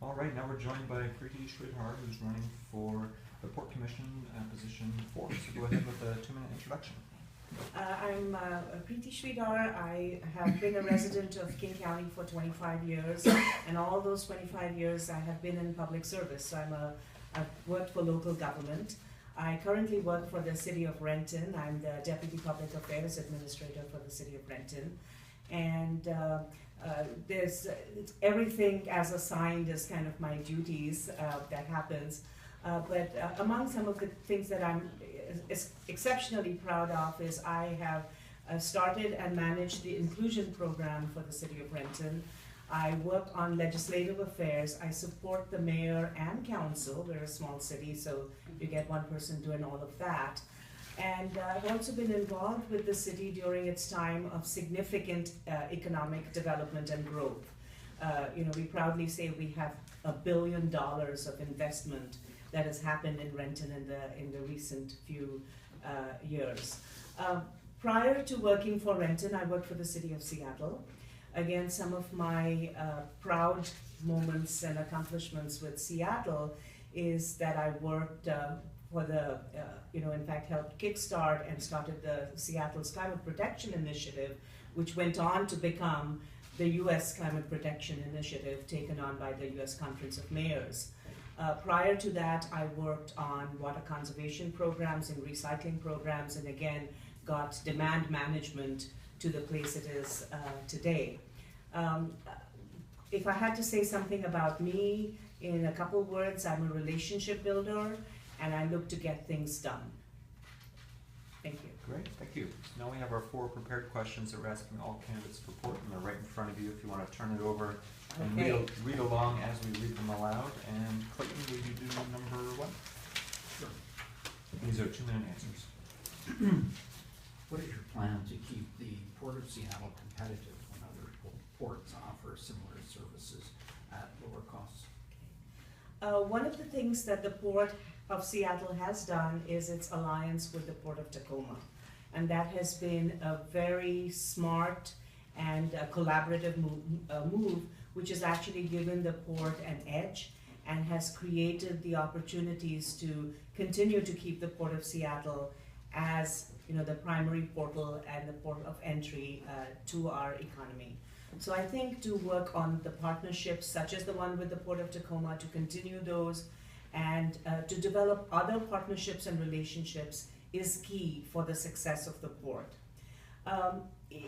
All right, now we're joined by Preeti Shridhar, who's running for the Port Commission position 4. So go ahead with a 2-minute introduction. I'm Preeti Shridhar. I have been a resident of King County for 25 years, and all those 25 years I have been in public service. So I've worked for local government. I currently work for the City of Renton. I'm the Deputy Public Affairs Administrator for the City of Renton. And there's everything as assigned is kind of my duties that happens. But among some of the things that I'm exceptionally proud of is I have started and managed the inclusion program for the City of Renton. I work on legislative affairs. I support the mayor and council. We're a small city, so you get one person doing all of that. And I've also been involved with the city during its time of significant economic development and growth. We proudly say we have $1 billion of investment that has happened in Renton in the recent few years. Prior to working for Renton, I worked for the City of Seattle. Again, some of my proud moments and accomplishments with Seattle is that I worked for the, in fact, helped kickstart and started the Seattle's Climate Protection Initiative, which went on to become the U.S. Climate Protection Initiative taken on by the U.S. Conference of Mayors. Prior to that, I worked on water conservation programs and recycling programs, and again, got demand management to the place it is today. If I had to say something about me in a couple words, I'm a relationship builder, and I look to get things done. Thank you. Great, thank you. So now we have our 4 prepared questions that we're asking all candidates to report, and they're right in front of you if you want to turn it over and read along as we read them aloud. And Clayton, will you do number 1? Sure. These are 2-minute answers. What is your plan to keep the Port of Seattle competitive when other ports offer similar services at lower costs? One of the things that the Port of Seattle has done is its alliance with the Port of Tacoma. And that has been a very smart and collaborative move, which has actually given the port an edge and has created the opportunities to continue to keep the Port of Seattle as the primary portal and the port of entry to our economy. So I think to work on the partnerships such as the one with the Port of Tacoma, to continue those, and to develop other partnerships and relationships is key for the success of the port.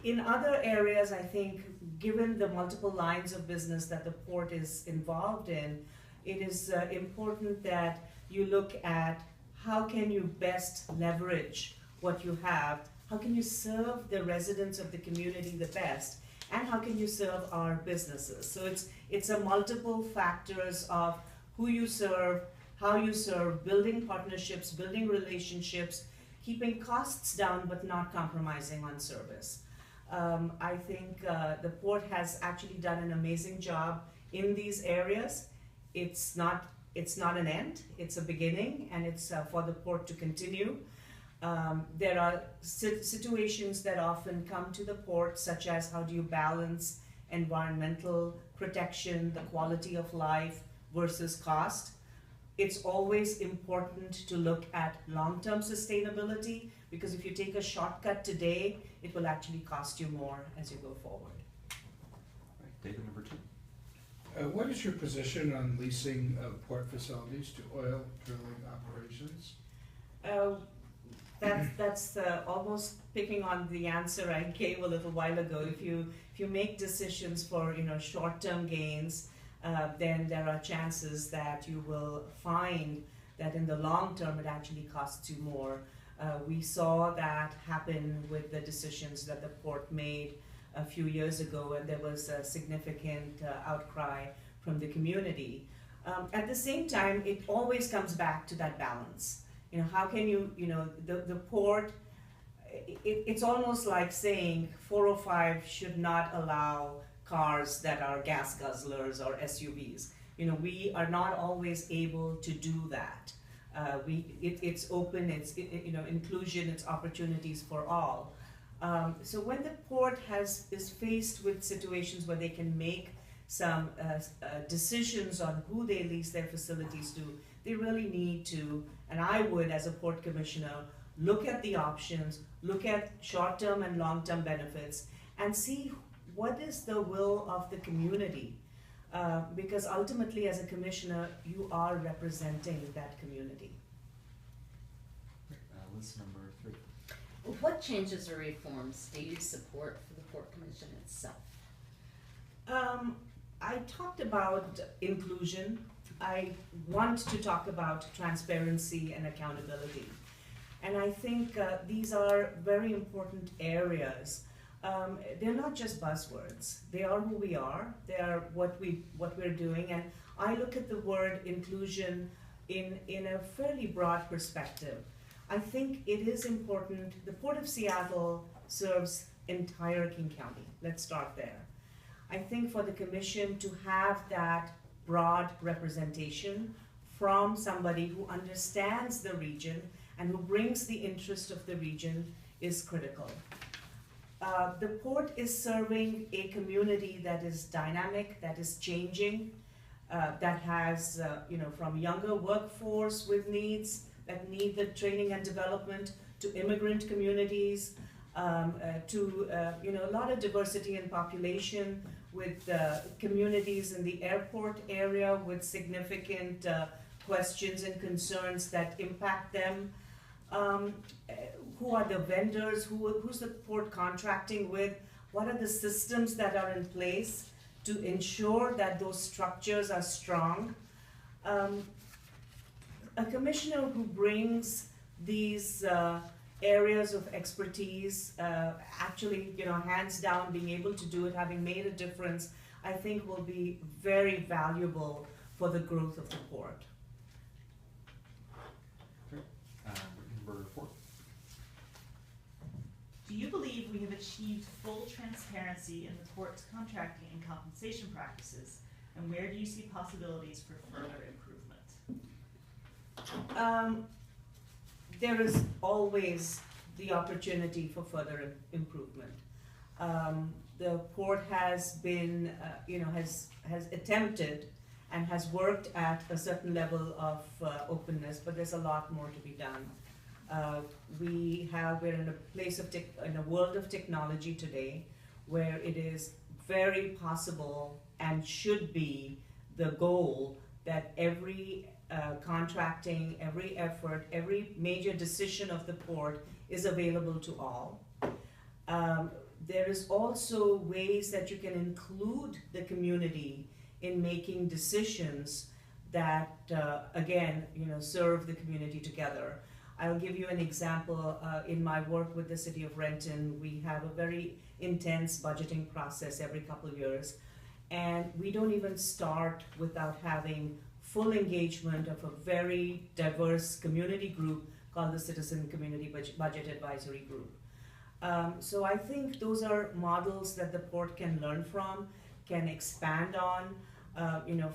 In other areas, I think, given the multiple lines of business that the port is involved in, it is important that you look at how can you best leverage what you have, how can you serve the residents of the community the best, and how can you serve our businesses. So it's a multiple factors of who you serve, how you serve, building partnerships, building relationships, keeping costs down but not compromising on service. I think the port has actually done an amazing job in these areas. It's not an end, it's a beginning, and it's for the port to continue. There are situations that often come to the port, such as how do you balance environmental protection, the quality of life versus cost. It's always important to look at long-term sustainability, because if you take a shortcut today, it will actually cost you more as you go forward. All right, David, number 2. What is your position on leasing port facilities to oil drilling operations? That's almost picking on the answer I gave a little while ago. If you make decisions for short-term gains, then there are chances that you will find that in the long term it actually costs you more. We saw that happen with the decisions that the port made a few years ago, and there was a significant outcry from the community. At the same time, it always comes back to that balance. How can the port, it's almost like saying 405 should not allow cars that are gas guzzlers or SUVs. We are not always able to do that. It's open, it's inclusion, it's opportunities for all. So when the port is faced with situations where they can make some decisions on who they lease their facilities to, they really need to, and I would as a port commissioner, look at the options, look at short-term and long-term benefits, and see what is the will of the community. Because ultimately as a commissioner, you are representing that community. List number 3. What changes or reforms do you support for the Port Commission itself? I talked about inclusion. I want to talk about transparency and accountability. And I think these are very important areas. They're not just buzzwords. They are who we are. They are what we're doing. And I look at the word inclusion in a fairly broad perspective. I think it is important. The Port of Seattle serves entire King County. Let's start there. I think for the Commission to have that broad representation from somebody who understands the region and who brings the interest of the region is critical. The port is serving a community that is dynamic, that is changing, that has, from younger workforce with needs, that need the training and development, to immigrant communities, to a lot of diversity in population, with communities in the airport area with significant questions and concerns that impact them. Who are the vendors? Who's the port contracting with? What are the systems that are in place to ensure that those structures are strong? A commissioner who brings these areas of expertise, actually, hands down, being able to do it, having made a difference, I think will be very valuable for the growth of the port. Number 4. Do you believe we have achieved full transparency in the port's contracting and compensation practices, and where do you see possibilities for further improvement? There is always the opportunity for further improvement. The port has been, has attempted and has worked at a certain level of openness, but there's a lot more to be done. We're in a place of in a world of technology today, where it is very possible and should be the goal that every contracting, every effort, every major decision of the port is available to all. There is also ways that you can include the community in making decisions that, again, serve the community together. I'll give you an example. In my work with the City of Renton, we have a very intense budgeting process every couple of years, and we don't even start without having full engagement of a very diverse community group called the Citizen Community Budget Advisory Group. So I think those are models that the port can learn from, can expand on,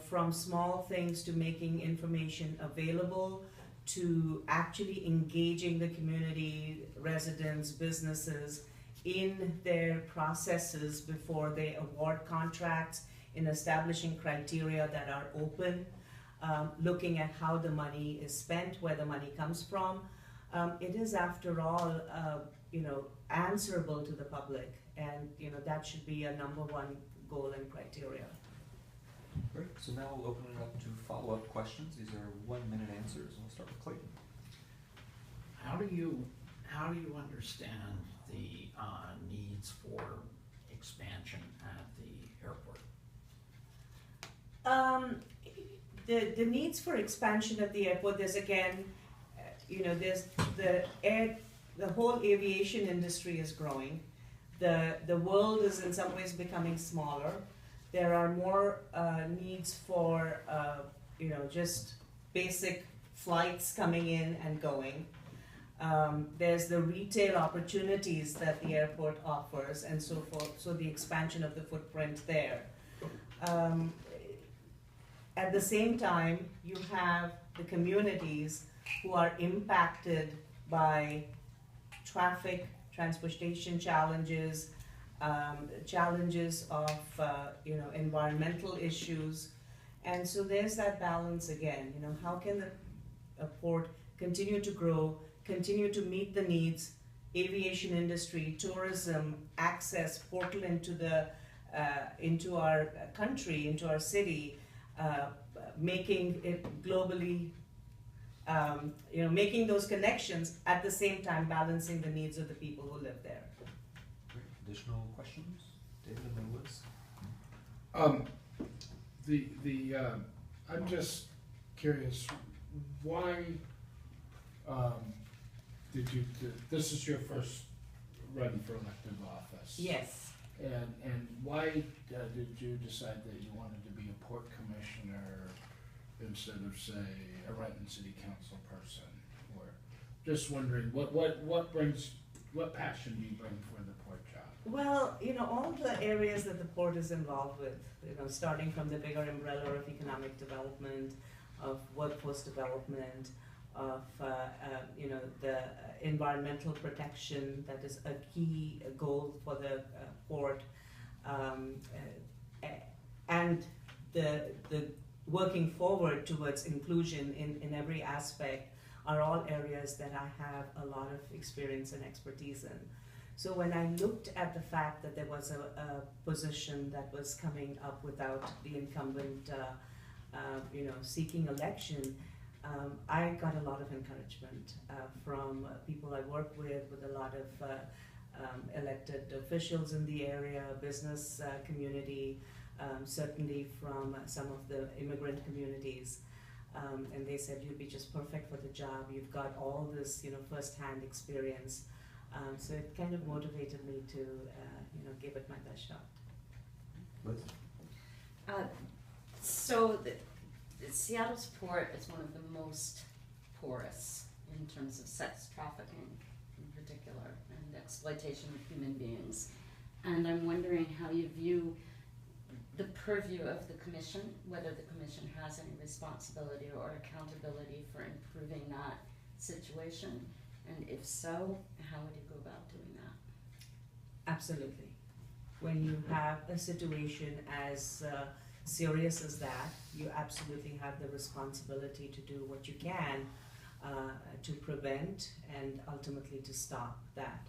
from small things to making information available, to actually engaging the community, residents, businesses in their processes before they award contracts, in establishing criteria that are open, looking at how the money is spent, where the money comes from. It is, after all, answerable to the public, and that should be a #1 goal and criteria. Great. So now we'll open it up to follow-up questions. These are 1-minute answers. We'll start with Clayton. How do you understand the needs for expansion at the airport? The needs for expansion at the airport, there's again, there's the whole aviation industry is growing. The world is in some ways becoming smaller. There are more needs for, just basic flights coming in and going. There's the retail opportunities that the airport offers, and so forth, so the expansion of the footprint there. At the same time, you have the communities who are impacted by traffic, transportation challenges, challenges of environmental issues, and so there's that balance again. How can the port continue to grow, continue to meet the needs, aviation industry, tourism, access, portal into our country, into our city, making it globally, making those connections at the same time balancing the needs of the people who live there. Great. Additional questions? David and then Liz? I'm just curious, why, this is your first run for elective office? Yes. And why did you decide that you wanted to be a port commissioner instead of, say, a Renton City Council person? Or just wondering, what passion do you bring for the port job? Well, all the areas that the port is involved with, starting from the bigger umbrella of economic development, of workforce development, of the environmental protection that is a key goal for the port, and the working forward towards inclusion in every aspect are all areas that I have a lot of experience and expertise in. So when I looked at the fact that there was a position that was coming up without the incumbent seeking election, I got a lot of encouragement from people I work with a lot of elected officials in the area, business community, certainly from some of the immigrant communities. And they said, you'd be just perfect for the job. You've got all this, first-hand experience. So it kind of motivated me to, give it my best shot. Liz? Seattle's port is one of the most porous in terms of sex trafficking in particular and exploitation of human beings. And I'm wondering how you view the purview of the commission, whether the commission has any responsibility or accountability for improving that situation, and if so, how would you go about doing that? Absolutely. When you have a situation as serious as that, you absolutely have the responsibility to do what you can to prevent and ultimately to stop that.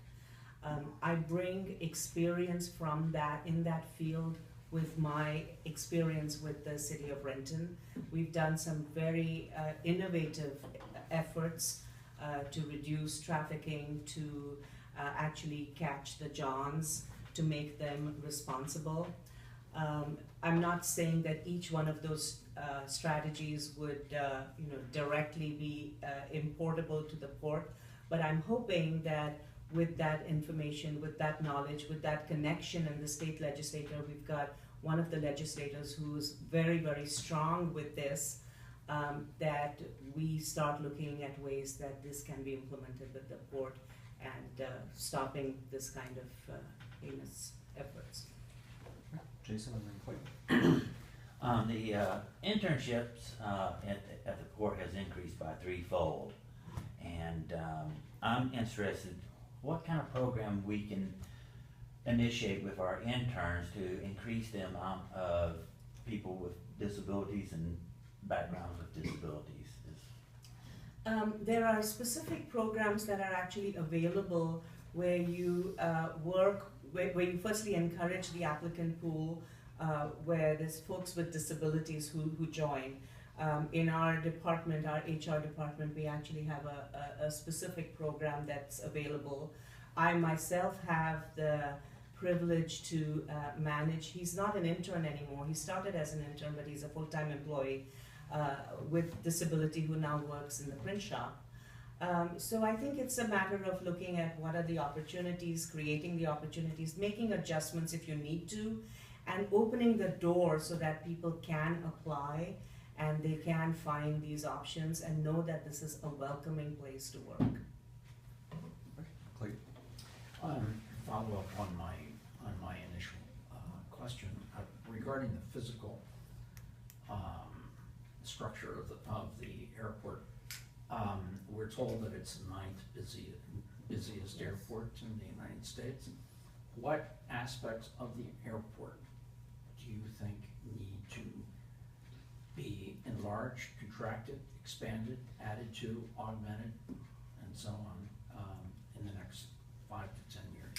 I bring experience from that in that field with my experience with the city of Renton. We've done some very innovative efforts to reduce trafficking, to actually catch the Johns, to make them responsible. I'm not saying that each one of those strategies would directly be importable to the port, but I'm hoping that with that information, with that knowledge, with that connection in the state legislature, we've got one of the legislators who's very, very strong with this, that we start looking at ways that this can be implemented with the port and stopping this kind of heinous efforts. Jason and then Clayton. The internships at the port has increased by threefold, and I'm interested what kind of program we can initiate with our interns to increase the amount of people with disabilities and backgrounds with disabilities. There are specific programs that are actually available where you work, where you firstly encourage the applicant pool, where there's folks with disabilities who join. In our department, our HR department, we actually have a specific program that's available. I myself have the privilege to manage. He's not an intern anymore. He started as an intern, but he's a full-time employee with disability who now works in the print shop. So I think it's a matter of looking at what are the opportunities, creating the opportunities, making adjustments if you need to, and opening the door so that people can apply and they can find these options and know that this is a welcoming place to work. Clayton? Follow up on my initial question regarding the physical structure of the airport. We're told that it's the ninth busiest airport in the United States. what aspects of the airport do you think need to be enlarged, contracted, expanded, added to, augmented, and so on, in the next 5 to 10 years?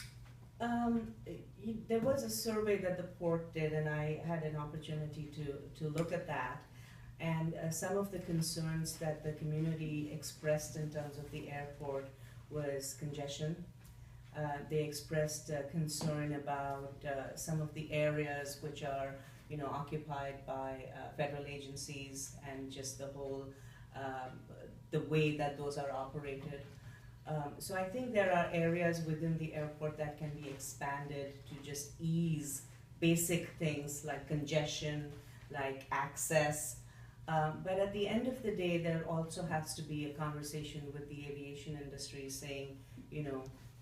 There was a survey that the port did, and I had an opportunity to look at that. And some of the concerns that the community expressed in terms of the airport was congestion. They expressed concern about some of the areas which are, occupied by federal agencies, and just the whole, the way that those are operated. So I think there are areas within the airport that can be expanded to just ease basic things like congestion, like access. But at the end of the day, there also has to be a conversation with the aviation industry saying,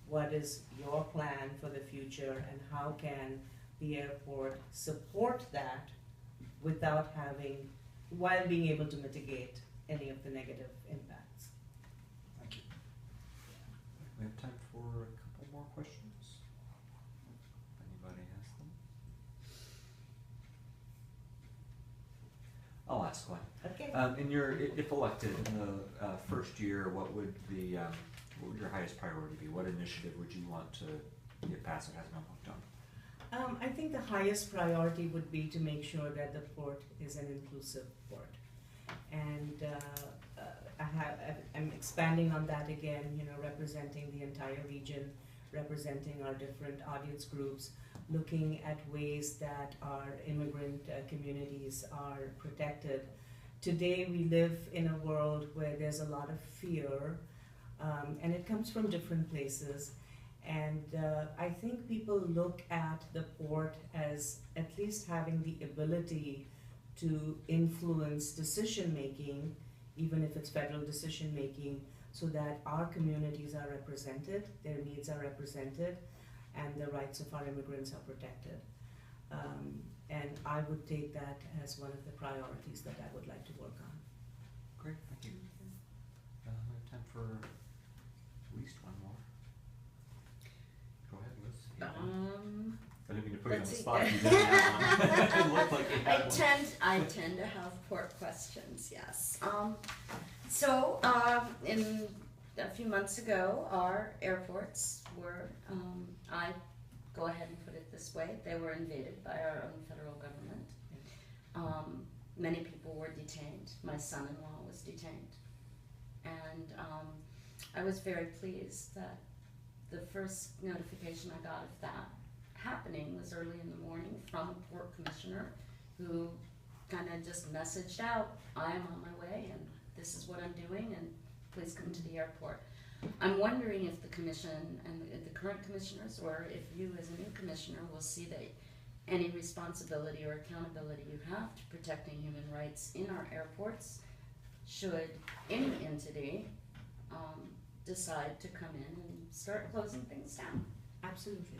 what is your plan for the future, and how can the airport support that while being able to mitigate any of the negative impacts. Thank you. We have time for a couple more questions. If anybody has them. I'll ask one. Okay. If elected in the first year, what would your highest priority be? What initiative would you want to get passed that hasn't been worked on? I think the highest priority would be to make sure that the port is an inclusive port. And I'm expanding on that again, representing the entire region, representing our different audience groups, looking at ways that our immigrant communities are protected. Today we live in a world where there's a lot of fear, and it comes from different places. And I think people look at the port as at least having the ability to influence decision making, even if it's federal decision making, so that our communities are represented, their needs are represented, and the rights of our immigrants are protected. And I would take that as one of the priorities that I would like to work on. Great, thank you. We have time for at least one more. Go ahead, Liz. I didn't mean to put you on the let's see. spot. You didn't have one. It looked like you had one. I tend to have port questions, yes. In a few months ago, our airports were, I go ahead and put it this way, they were invaded by our own federal government. Many people were detained. My son-in-law was detained. And I was very pleased that the first notification I got of that happening was early in the morning from a port commissioner who kind of just messaged out, I am on my way and this is what I'm doing and please come to the airport. I'm wondering if the commission and the current commissioners, or if you as a new commissioner will see that any responsibility or accountability you have to protecting human rights in our airports should any entity decide to come in and start closing things down. Absolutely,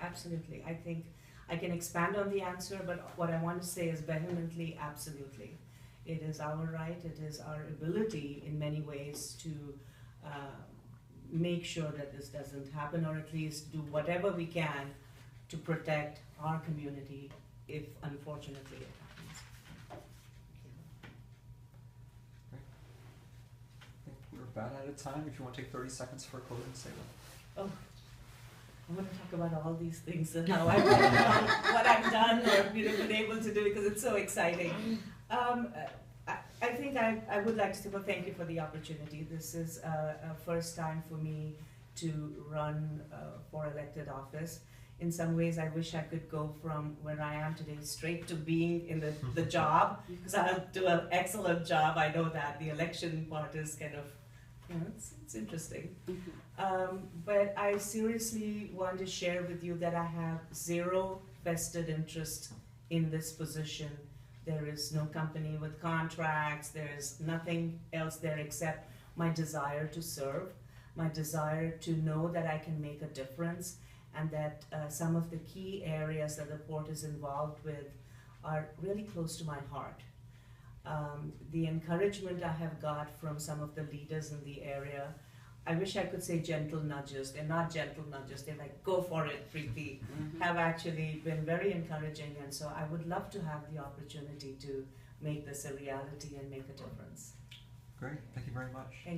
absolutely. I think I can expand on the answer, but what I want to say is vehemently, absolutely. It is our right, it is our ability in many ways to make sure that this doesn't happen, or at least do whatever we can to protect our community if unfortunately it happens. I think we're about out of time. If you want to take 30 seconds for a closing statement. Oh, I'm going to talk about all these things and how I've done, what I've done or been able to do, because it's so exciting. I think I would like to say, well, thank you for the opportunity. This is a first time for me to run for elected office. In some ways, I wish I could go from where I am today straight to being in the job, because I'll do an excellent job. I know that the election part is kind of, it's interesting. But I seriously want to share with you that I have zero vested interest in this position. There is no company with contracts, there is nothing else there except my desire to serve, my desire to know that I can make a difference, and that some of the key areas that the port is involved with are really close to my heart. The encouragement I have got from some of the leaders in the area I wish I could say gentle nudges. They're not gentle nudges. They're like, go for it, Preeti. Have actually been very encouraging, and so I would love to have the opportunity to make this a reality and make a difference. Great, thank you very much. Thank